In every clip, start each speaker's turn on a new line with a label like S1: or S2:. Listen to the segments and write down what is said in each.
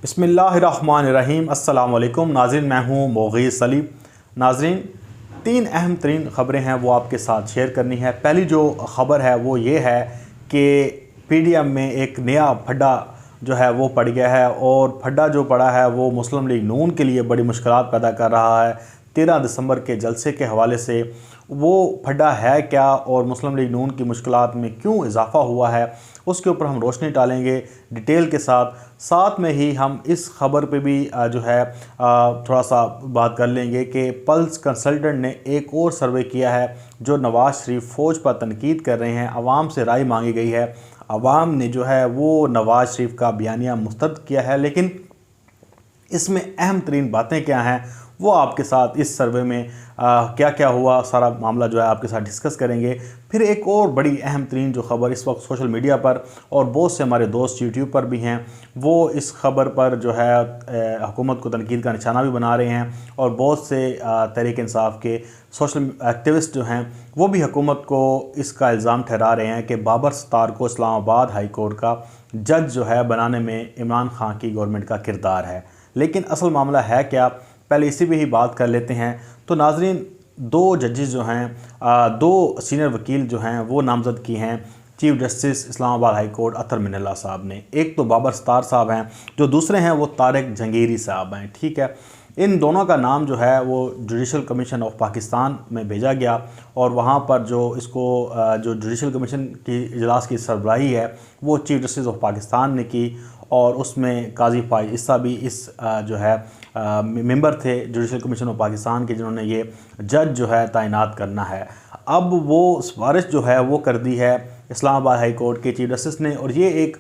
S1: बिस्मिल्लाहिर्रहमानिर्रहीम। अस्सलाम वालेकुम नाज़रीन, मैं हूँ मोग़ीज़ सलीम। नाज़रीन, 3 अहम तरीन ख़बरें हैं वो आपके साथ शेयर करनी है। पहली जो ख़बर है वो ये है कि पीडीएम में एक नया फड्डा जो है वो पड़ गया है, और फड्डा जो पड़ा है वो मुस्लिम लीग नून के लिए बड़ी मुश्किलात पैदा कर रहा है। 13 दिसंबर के जलसे के हवाले से वो फड्डा है क्या और मुस्लिम लीग नून की मुश्किलात में क्यों इजाफ़ा हुआ है, उसके ऊपर हम रोशनी डालेंगे डिटेल के साथ। साथ में ही हम इस ख़बर पे भी जो है थोड़ा सा बात कर लेंगे कि पल्स कंसल्टेंट ने एक और सर्वे किया है जो नवाज़ शरीफ फ़ौज पर तनकीद कर रहे हैं। आवाम से राय मांगी गई है, आवाम ने जो है वो नवाज़ शरीफ का बयानिया मुस्तरद किया है, लेकिन इसमें अहम तरीन बातें क्या हैं वो आपके साथ इस सर्वे में क्या क्या हुआ सारा मामला जो है आपके साथ डिस्कस करेंगे। फिर एक और बड़ी अहम तरीन जो ख़बर इस वक्त सोशल मीडिया पर और बहुत से हमारे दोस्त यूट्यूब पर भी हैं, वो इस खबर पर जो है हुकूमत को तनकीद का निशाना भी बना रहे हैं, और बहुत से तहरीक इंसाफ के सोशल एक्टिविस्ट जो हैं वो भी हुकूमत को इसका इल्ज़ाम ठहरा रहे हैं कि बाबर सत्तार को इस्लामाबाद हाई कोर्ट का जज जो है बनाने में इमरान खान की गवर्नमेंट का किरदार है। लेकिन असल मामला है क्या, पहले इसी पे ही बात कर लेते हैं। तो नाजरीन, 2 जजेस जो हैं, 2 सीनियर वकील जो हैं वो नामज़द किए हैं chief justice Islamabad high court Athar Minallah Sahab ने। एक तो बाबर सत्तार साहब हैं, जो दूसरे हैं वो तारिक जंगीरी साहब हैं। ठीक है, इन दोनों का नाम जो है वो जुडिशल कमीशन ऑफ पाकिस्तान में भेजा गया, और वहाँ पर जो इसको जो जुडिशल कमीशन की इजलास की सरबराही है वो चीफ जस्टिस ऑफ पाकिस्तान ने की, और उसमें काजी फाइज इस्सा भी इस जो है मेंबर थे जुडिशल कमीशन ऑफ पाकिस्तान के, जिन्होंने ये जज जो है तैनात करना है। अब वो सिफारिश जो है वो कर दी है इस्लामाबाद हाई कोर्ट के चीफ जस्टिस ने, और ये एक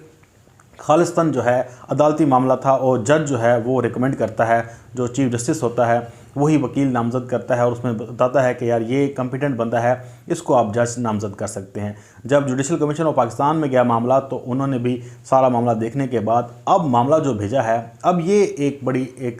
S1: खालिस्तान जो है अदालती मामला था, और जज जो है वो रिकमेंड करता है, जो चीफ जस्टिस होता है वही वकील नामज़द करता है, और उसमें बताता है कि यार ये कॉम्पिटेंट बंदा है, इसको आप जज नामज़द कर सकते हैं। जब जुडिशल कमीशन ऑफ पाकिस्तान में गया मामला तो उन्होंने भी सारा मामला देखने के बाद अब मामला जो भेजा है, अब ये एक बड़ी एक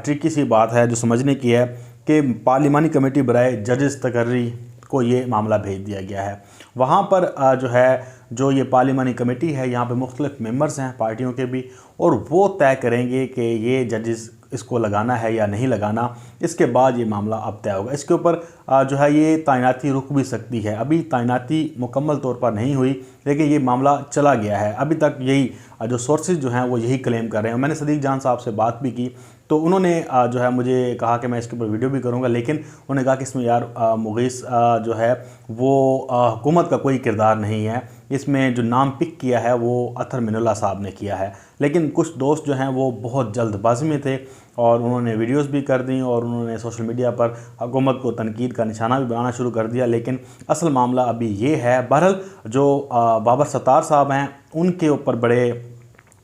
S1: ट्रिकी सी बात है जो समझने की है कि पार्लिमानी कमेटी बराए जजेस तकर्री को ये मामला भेज दिया गया है। वहाँ पर जो है जो ये पार्लिमानी कमेटी है, यहाँ पे मुख्तलिफ मेंबर्स हैं पार्टियों के भी, और वो तय करेंगे कि ये जजेस इसको लगाना है या नहीं लगाना। इसके बाद ये मामला अब तय होगा। इसके ऊपर जो है ये तैनाती रुक भी सकती है। अभी तैनाती मुकम्मल तौर पर नहीं हुई, लेकिन ये मामला चला गया है। अभी तक यही जो सोर्सेज जो हैं वो यही क्लेम कर रहे हैं। मैंने सदीक जान साहब से बात भी की, तो उन्होंने जो है मुझे कहा कि मैं इसके ऊपर वीडियो भी करूंगा, लेकिन उन्होंने कहा कि इसमें यार मुग़ीस जो है वो हुकूमत का कोई किरदार नहीं है, इसमें जो नाम पिक किया है वो अतर मिनल्ला साहब ने किया है। लेकिन कुछ दोस्त जो हैं वो बहुत जल्दबाजी में थे, और उन्होंने वीडियोस भी कर दी, और उन्होंने सोशल मीडिया पर हुकूमत को तनकीद का निशाना भी बनाना शुरू कर दिया। लेकिन असल मामला अभी ये है। बहरहाल जो बाबर सत्तार साहब हैं उनके ऊपर बड़े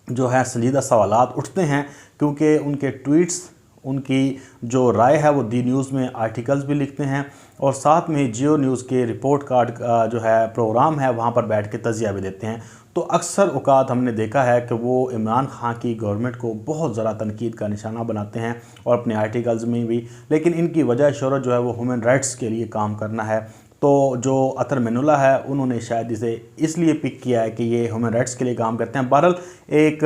S1: जो है संजीदा सवालात उठते हैं, क्योंकि उनके ट्वीट्स, उनकी जो राय है वो दी न्यूज़ में आर्टिकल्स भी लिखते हैं, और साथ में जियो न्यूज़ के रिपोर्ट कार्ड जो है प्रोग्राम है वहाँ पर बैठ के तज़िया भी देते हैं। तो अक्सर औक़ात हमने देखा है कि वो इमरान खान की गवर्नमेंट को बहुत ज़्यादा तनकीद का निशाना बनाते हैं, और अपने आर्टिकल्स में भी। लेकिन इनकी वजह शोहरत जो है वो ह्यूमन राइट्स के लिए काम करना है। तो जो अतर मिनल्ला है उन्होंने शायद इसे इसलिए पिक किया है कि ये ह्यूमन राइट्स के लिए काम करते हैं। बहरहाल एक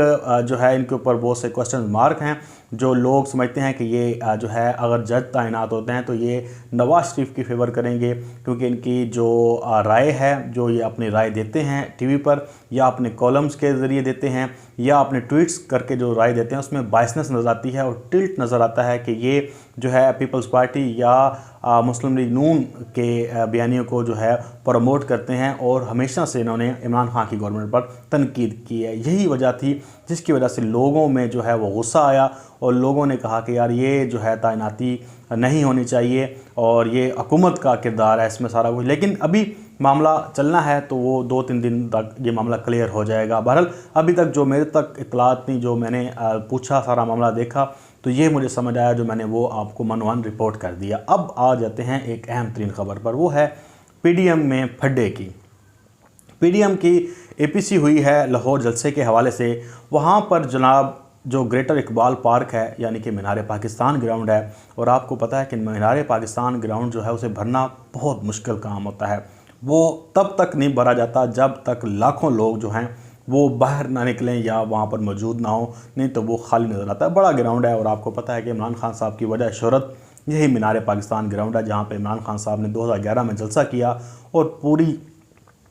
S1: जो है इनके ऊपर बहुत से क्वेश्चन मार्क हैं। जो लोग समझते हैं कि ये जो है अगर जज तैनात होते हैं तो ये नवाज़ शरीफ की फेवर करेंगे, क्योंकि इनकी जो राय है, जो ये अपनी राय देते हैं टीवी पर, या अपने कॉलम्स के ज़रिए देते हैं, या अपने ट्वीट्स करके जो राय देते हैं, उसमें बायसनेस नज़र आती है और टिल्ट नज़र आता है कि ये जो है पीपल्स पार्टी या मुस्लिम लीग नून के बयानियों को जो है प्रमोट करते हैं, और हमेशा से इन्होंने इमरान खान की गवर्नमेंट पर तनकीद की है। यही वजह थी जिसकी वजह से लोगों में जो है वो गुस्सा आया, और लोगों ने कहा कि यार ये जो है तैनाती नहीं होनी चाहिए, और ये हुकूमत का किरदार है इसमें सारा कुछ। लेकिन अभी मामला चलना है, तो वो 2-3 दिन तक ये मामला क्लियर हो जाएगा। बहरहाल अभी तक जो मेरे तक इत्तलात थी, जो मैंने पूछा, सारा मामला देखा, तो ये मुझे समझ आया, जो मैंने वो आपको मनवन रिपोर्ट कर दिया। अब आ जाते हैं एक अहम तरीन ख़बर पर, वो है पीडीएम में फड्डे की। पीडीएम की एपीसी हुई है लाहौर जलसे के हवाले से। वहाँ पर जनाब जो ग्रेटर इकबाल पार्क है, यानी कि मीनार पाकिस्तान ग्राउंड है, और आपको पता है कि मीनार पाकिस्तान ग्राउंड जो है उसे भरना बहुत मुश्किल काम होता है। वो तब तक नहीं भरा जाता जब तक लाखों लोग जो हैं वो बाहर ना निकलें या वहाँ पर मौजूद ना हो, नहीं तो वो खाली नज़र आता है। बड़ा ग्राउंड है और आपको पता है कि इमरान खान साहब की वजह शोहरत यही मीनार पाकिस्तान ग्राउंड है, जहाँ पर इमरान खान साहब ने 2011 में जलसा किया और पूरी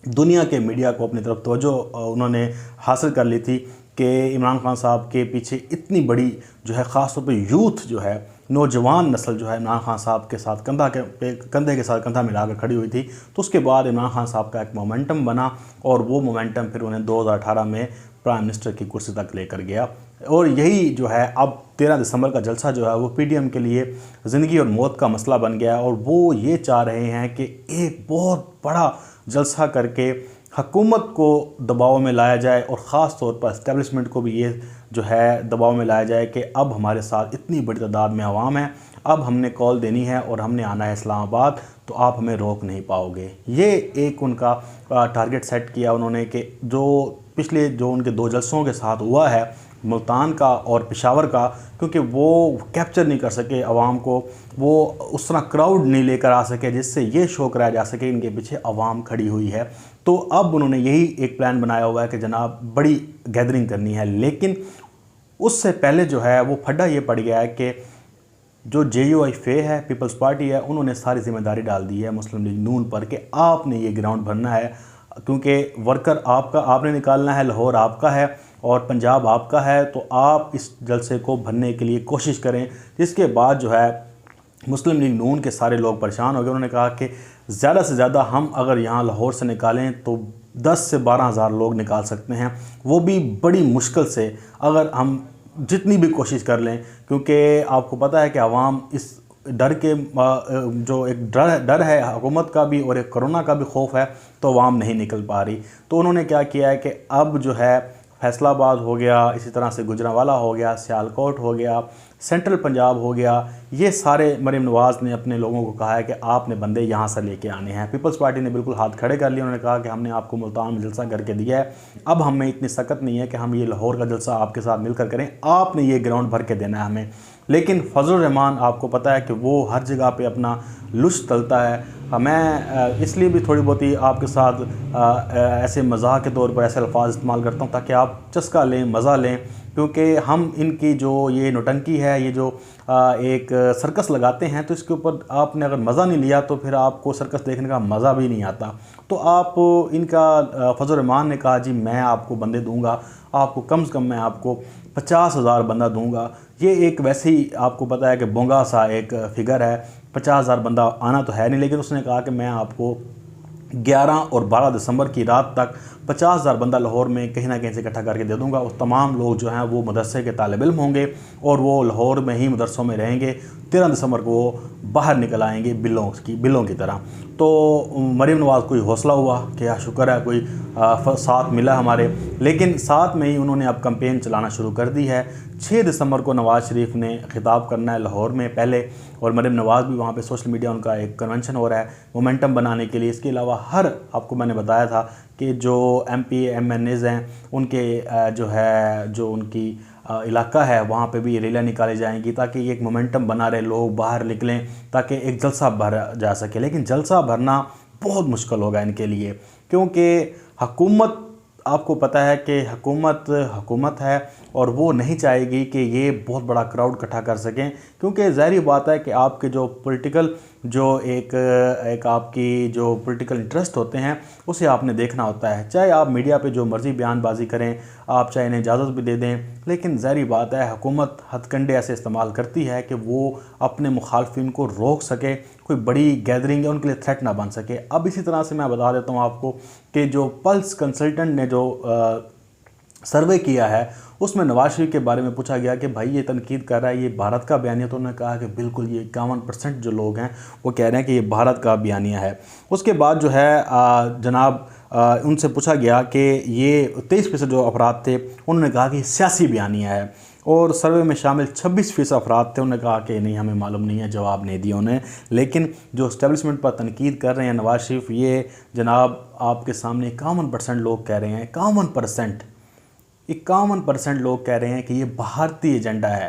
S1: दुनिया के मीडिया को अपनी तरफ तवज्जो उन्होंने हासिल कर ली थी कि इमरान खान साहब के पीछे इतनी बड़ी जो है ख़ास तौर पे यूथ जो है, नौजवान नस्ल जो है इमरान खान साहब के साथ कंधे के साथ कंधा मिलाकर खड़ी हुई थी। तो उसके बाद इमरान खान साहब का एक मोमेंटम बना और वो मोमेंटम फिर उन्हें 2018 में प्राइम मिनिस्टर की कुर्सी तक लेकर गया। और यही जो है अब 13 दिसंबर का जलसा जो है वो पीडीएम के लिए ज़िंदगी और मौत का मसला बन गया है और वो ये चाह रहे हैं कि एक बहुत बड़ा जलसा करके हुकूमत को दबाव में लाया जाए और ख़ास तौर पर इस्टेब्लिशमेंट को भी ये जो है दबाव में लाया जाए कि अब हमारे साथ इतनी बड़ी तादाद में आवाम है, अब हमने कॉल देनी है और हमने आना है इस्लामाबाद, तो आप हमें रोक नहीं पाओगे। ये एक उनका टारगेट सेट किया उन्होंने कि जो पिछले जो उनके 2 जलसों के साथ हुआ है, मुल्तान का और पेशावर का, क्योंकि वो कैप्चर नहीं कर सके आवाम को, वो उस तरह क्राउड नहीं लेकर आ सके जिससे ये शो कराया जा सके इनके पीछे आवाम खड़ी हुई है। तो अब उन्होंने यही एक प्लान बनाया हुआ है कि जनाब बड़ी गैदरिंग करनी है। लेकिन उससे पहले जो है वो फड्डा ये पड़ गया है कि जो JUIF है, पीपल्स पार्टी है, उन्होंने सारी जिम्मेदारी डाल दी है मुस्लिम लीग नून पर कि आपने ये ग्राउंड भरना है, क्योंकि वर्कर आपका, आपने निकालना है, लाहौर आपका है और पंजाब आपका है, तो आप इस जलसे को भरने के लिए कोशिश करें। जिसके बाद जो है मुस्लिम लीग नून के सारे लोग परेशान हो गए। उन्होंने कहा कि ज़्यादा से ज़्यादा हम अगर यहाँ लाहौर से निकालें तो 10 से 12 हज़ार लोग निकाल सकते हैं, वो भी बड़ी मुश्किल से, अगर हम जितनी भी कोशिश कर लें, क्योंकि आपको पता है कि आवाम इस डर के जो एक डर है हुकूमत का भी और एक कोरोना का भी खौफ है, तो आवाम नहीं निकल पा रही। तो उन्होंने क्या किया है कि अब जो है फैसलाबाद हो गया, इसी तरह से गुजरांवाला हो गया, सियालकोट हो गया, सेंट्रल पंजाब हो गया, ये सारे मरीम नवाज़ ने अपने लोगों को कहा है कि आपने बंदे यहाँ से लेके आने हैं। पीपल्स पार्टी ने बिल्कुल हाथ खड़े कर लिए। उन्होंने कहा कि हमने आपको मुल्तान में जलसा करके दिया है, अब हमें इतनी सख्त नहीं है कि हम ये लाहौर का जलसा आपके साथ मिलकर करें, आपने ये ग्राउंड भर के देना है हमें। लेकिन फजल रहमान आपको पता है कि वो हर जगह पे अपना लुश तलता है। मैं इसलिए भी थोड़ी बहुत ही आपके साथ ऐसे मज़ाक के तौर पर ऐसे अल्फाज इस्तेमाल करता हूँ ताकि आप चस्का लें, मज़ा लें, क्योंकि हम इनकी जो ये नौटंकी है, ये जो एक सर्कस लगाते हैं, तो इसके ऊपर आपने अगर मज़ा नहीं लिया तो फिर आपको सर्कस देखने का मज़ा भी नहीं आता। तो आप इनका फजल रहमान ने कहा जी मैं आपको बंदे दूंगा, आपको कम से कम मैं आपको 50,000 बंदा दूंगा। ये एक वैसे ही आपको पता है कि बोंगा सा एक फिगर है, 50,000 बंदा आना तो है नहीं, लेकिन उसने कहा कि मैं आपको 11 और 12 दिसंबर की रात तक 50,000 बंदा लाहौर में कहीं ना कहीं से इकट्ठा करके दे दूंगा और तमाम लोग जो हैं वो मदरसे के तालिब इल्म होंगे और वो लाहौर में ही मदरसों में रहेंगे। 13 दिसंबर को वो बाहर निकल आएंगे बिल्लों की तरह। तो मरीम नवाज़ कोई हौसला हुआ कि यार शुक्र है कोई साथ मिला हमारे, लेकिन साथ में ही उन्होंने अब कैंपेन चलाना शुरू कर दी है। 6 दिसंबर को नवाज़ शरीफ ने खिताब करना है लाहौर में पहले, और मरीम नवाज़ भी वहाँ पे सोशल मीडिया उनका एक कन्वेंशन हो रहा है मोमेंटम बनाने के लिए। इसके अलावा हर आपको मैंने बताया था कि जो MP MNAs हैं उनके जो उनकी इलाका है वहाँ पे भी रैलियाँ निकाली जाएंगी ताकि एक मोमेंटम बना रहे, लोग बाहर निकलें ताकि एक जलसा भरा जा सके। लेकिन जलसा भरना बहुत मुश्किल होगा इनके लिए, क्योंकि हुकूमत, आपको पता है कि हुकूमत है और वो नहीं चाहेगी कि ये बहुत बड़ा क्राउड इकट्ठा कर सकें, क्योंकि ज़ाहिर बात है कि आपके जो पॉलिटिकल आपकी जो पॉलिटिकल इंटरेस्ट होते हैं उसे आपने देखना होता है। चाहे आप मीडिया पे जो मर्ज़ी बयानबाजी करें, आप चाहे इन्हें इजाज़त भी दे दें, लेकिन ज़ाहिर बात है हुकूमत हथकंडे ऐसे इस्तेमाल करती है कि वो अपने मुखालफिन को रोक सके, कोई बड़ी गैदरिंग है उनके लिए थ्रेट ना बन सके। अब इसी तरह से मैं बता देता हूँ आपको कि जो पल्स कंसल्टेंट ने जो सर्वे किया है उसमें नवाज शरीफ के बारे में पूछा गया कि भाई ये तनकीद कर रहा है, ये भारत का बयानिया, तो उन्होंने कहा कि बिल्कुल ये 51% जो लोग हैं वो कह रहे हैं कि ये भारत का बयानिया है। उसके बाद जो है जनाब उनसे पूछा गया कि ये 23% जो अफराद थे उन्होंने कहा कि सियासी बयानिया है, और सर्वे में शामिल 26% अफराद थे उन्होंने कहा कि नहीं हमें मालूम नहीं है, जवाब नहीं दिया उन्हें। लेकिन जो इस्टेब्लिशमेंट पर तनकीद कर रहे हैं नवाज शरीफ, ये जनाब आपके सामने 51% लोग कह रहे हैं, 51% लोग कह रहे हैं कि ये भारतीय एजेंडा है।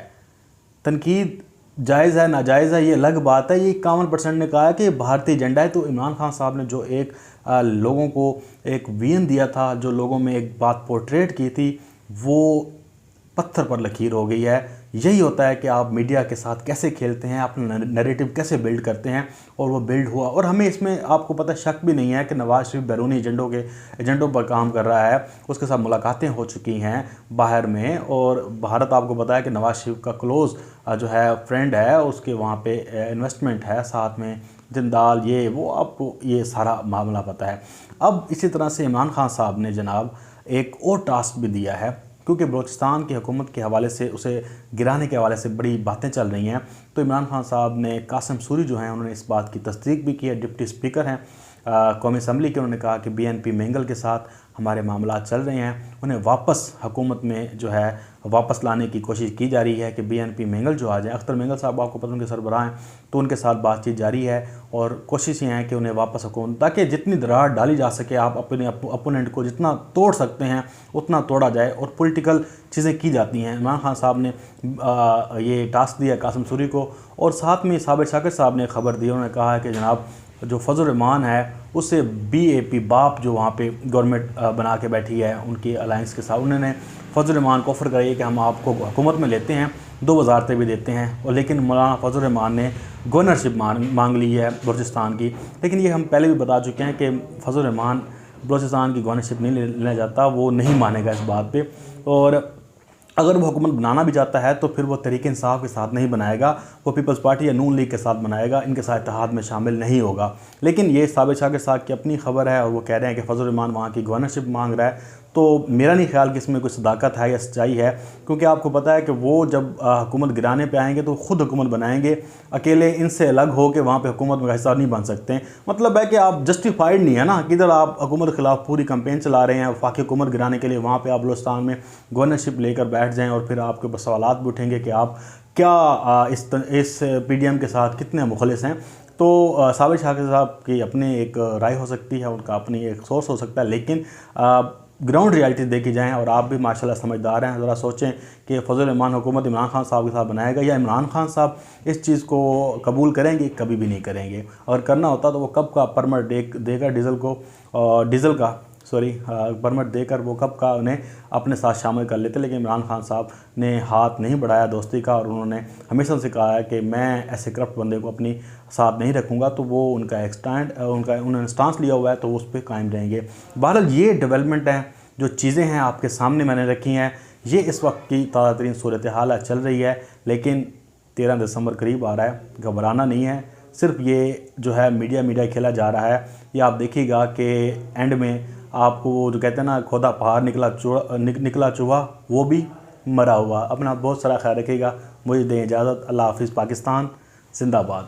S1: तनकीद जायज़ है नाजायज़ है ये अलग बात है। ये 51% ने कहा है कि भारतीय एजेंडा है। तो इमरान खान साहब ने जो एक लोगों को एक विजन दिया था, जो लोगों में एक बात पोर्ट्रेट की थी, वो पत्थर पर लकीर हो गई है। यही होता है कि आप मीडिया के साथ कैसे खेलते हैं, अपना नैरेटिव कैसे बिल्ड करते हैं, और वो बिल्ड हुआ। और हमें इसमें आपको पता शक भी नहीं है कि नवाज शरीफ बैरूनी एजेंडों पर काम कर रहा है। उसके साथ मुलाकातें हो चुकी हैं बाहर में, और भारत आपको पता है कि नवाज शरीफ का क्लोज़ जो है फ्रेंड है, उसके वहाँ पे इन्वेस्टमेंट है, साथ में जिंदाल ये वो, आपको ये सारा मामला पता है। अब इसी तरह से इमरान खान साहब ने जनाब एक और टास्क भी दिया है, क्योंकि बलूचिस्तान की हुकूमत के हवाले से, उसे गिराने के हवाले से बड़ी बातें चल रही हैं। तो इमरान खान साहब ने कासिम सूरी जो हैं, उन्होंने इस बात की तस्दीक भी की है। डिप्टी स्पीकर हैं कौमी असम्बली के, उन्होंने कहा कि BNP मैंगल के साथ हमारे मामला चल रहे हैं, उन्हें वापस हुकूमत में जो है वापस लाने की कोशिश की जा रही है कि BNP मैंगल जो आ जाए। अख्तर मैंगल साहब आपको पता उनके सरबराह हैं, तो उनके साथ बातचीत जारी है, और कोशिश ये है कि उन्हें वापस हुकूमत, ताकि जितनी दरार डाली जा सके, आप अपने अपोनेंट को जितना तोड़ सकते हैं उतना तोड़ा जाए, और पॉलिटिकल चीज़ें की जाती हैं। इमरान खान साहब ने ये टास्क दिया कासिम सूरी को, और साथ में साबिर शाकिर साहब ने खबर दी। उन्होंने कहा है कि जनाब जो फजल रहमान है, उससे BAP बाप जो वहाँ पे गवर्नमेंट बना के बैठी है उनकी अलायंस के साथ, उन्होंने फजल रहमान को ऑफ़र कराई कि हम आपको हुकूमत में लेते हैं, 2 वजारतें भी देते हैं, और लेकिन मौलाना फजल रहमान ने गवर्नरशिप मांग ली है बलूचिस्तान की। लेकिन ये हम पहले भी बता चुके हैं कि फजल रहमान बलूचिस्तान की गवर्नरशिप नहीं लेना चाहता, वो नहीं मानेगा इस बात पर। और अगर वो हुकूमत बनाना भी चाहता है तो फिर वो तहरीक इंसाफ के साथ नहीं बनाएगा, वो पीपल्स पार्टी या नून लीग के साथ बनाएगा, इनके साथ इत्तेहाद में शामिल नहीं होगा। लेकिन ये साबिर शाकिर साहब की अपनी खबर है, और वो कह रहे हैं कि फजल रहमान वहाँ की गवर्नरशिप मांग रहा है। तो मेरा नहीं ख्याल कि इसमें कोई सदाकत है या सच्चाई है, क्योंकि आपको पता है कि वो जब हुकूमत गिराने पे आएंगे तो खुद हुकूमत बनाएंगे, अकेले इनसे अलग हो के वहाँ पे हुकूमत में हिस्सा नहीं बन सकते। मतलब है कि आप जस्टिफाइड नहीं है ना, किधर आप हुकूमत के खिलाफ पूरी कैंपेन चला रहे हैं, वफाकी हुकूमत गिराने के लिए, वहाँ पर आप बलूचिस्तान में गवर्नरशिप लेकर बैठ जाएँ, और फिर आपके ऊपर सवालात भी उठेंगे कि आप क्या इस PDM के साथ कितने मुखलिस हैं। तो साबिर शाकिर साहब की अपनी एक राय हो सकती है, उनका अपनी एक सोर्स हो सकता है, लेकिन ग्राउंड रियलिटी देखी जाएँ, और आप भी माशाल्लाह समझदार हैं, ज़रा सोचें कि फजल रहमान हुकूमत इमरान खान साहब के साथ बनाएगा, या इमरान खान साहब इस चीज़ को कबूल करेंगे? कभी भी नहीं करेंगे। अगर करना होता तो वो कब का परमिट देगा डीज़ल का परमिट देकर वो कब का उन्हें अपने साथ शामिल कर लेते। लेकिन इमरान खान साहब ने हाथ नहीं बढ़ाया दोस्ती का, और उन्होंने हमेशा से कहा है कि मैं ऐसे करप्ट बंदे को अपनी साथ नहीं रखूँगा। तो वो उनका एक उन्होंने स्टांस लिया हुआ है, तो वो उस पर कायम रहेंगे। बहरहाल ये डेवलपमेंट है, जो चीज़ें हैं आपके सामने मैंने रखी हैं, ये इस वक्त की ताज़ा तरीन सूरत हाल चल रही है। लेकिन 13 दिसंबर करीब आ रहा है, घबराना नहीं है। सिर्फ ये जो है मीडिया खेला जा रहा है। ये आप देखिएगा कि एंड में आपको वो जो कहते हैं ना, खोदा पहाड़ निकला चूहा, वो भी मरा हुआ। अपना बहुत सारा ख्याल रखिएगा। मुझे दें इजाज़त। अल्लाह हाफ़िज़। पाकिस्तान जिंदाबाद।